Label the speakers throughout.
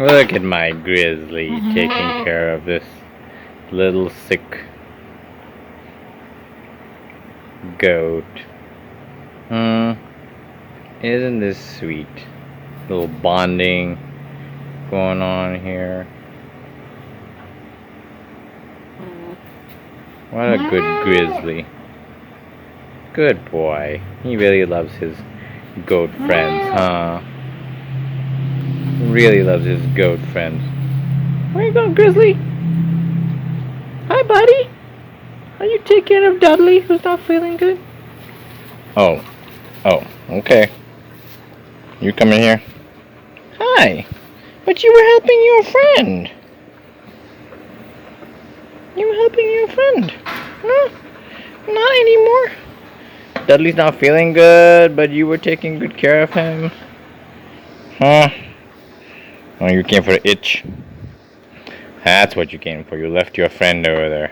Speaker 1: Look at my Grizzly taking care of this little sick goat. Isn't this sweet? Little bonding going on here. What a good Grizzly. Good boy. He really loves his goat friends, huh? Really loves his goat friends. Where you going, Grizzly? Hi, buddy. Are you taking care of Dudley, who's not feeling good? Oh, okay. You come in here. Hi. But you were helping your friend. You were helping your friend. No, not anymore. Dudley's not feeling good, but you were taking good care of him. Huh? Oh, you came for the itch. That's what you came for. You left your friend over there.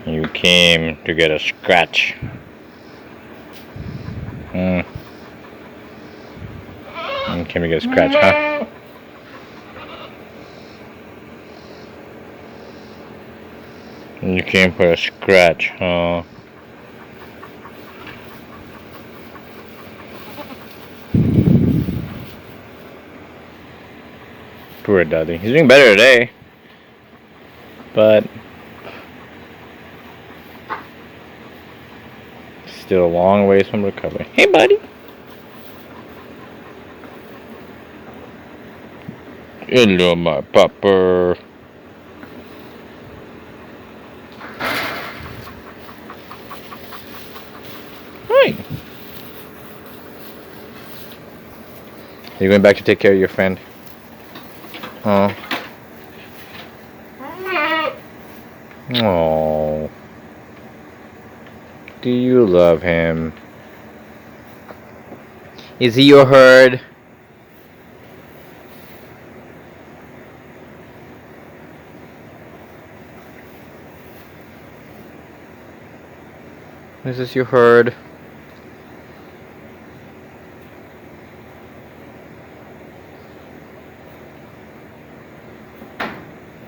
Speaker 1: You came to get a scratch. You came to get a scratch, huh? You came for a scratch, huh? Poor Dudley. He's doing better today. But still a long ways from recovery. Hey, buddy. Hello, my pupper. Hi. Are you going back to take care of your friend? Huh? Oh. Do you love him? Is he your herd? Is this your herd?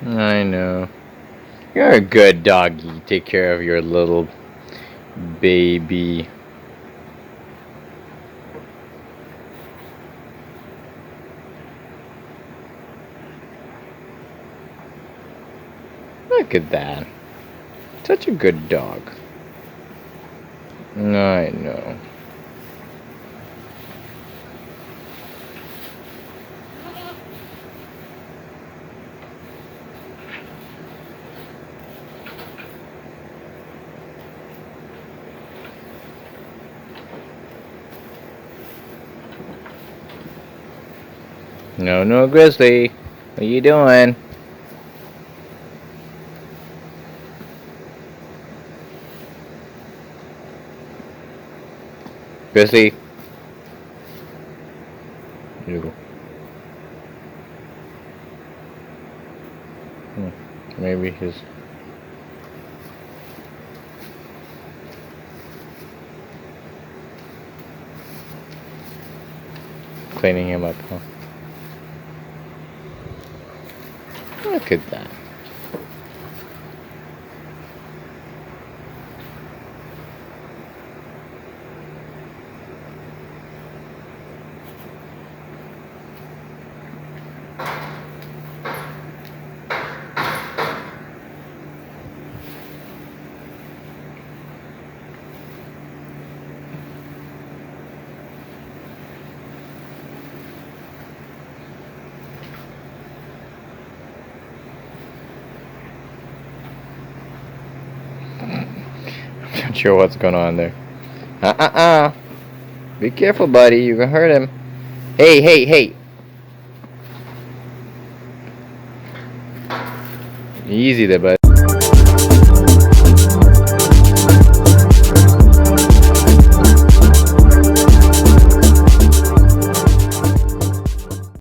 Speaker 1: I know. You're a good doggy. Take care of your little baby. Look at that. Such a good dog. I know. No, Grizzly. What are you doing? Grizzly. You. Maybe he's... cleaning him up, huh? Look at that. Not sure what's going on there. Be careful, buddy. You can hurt him. Hey. Easy there, bud.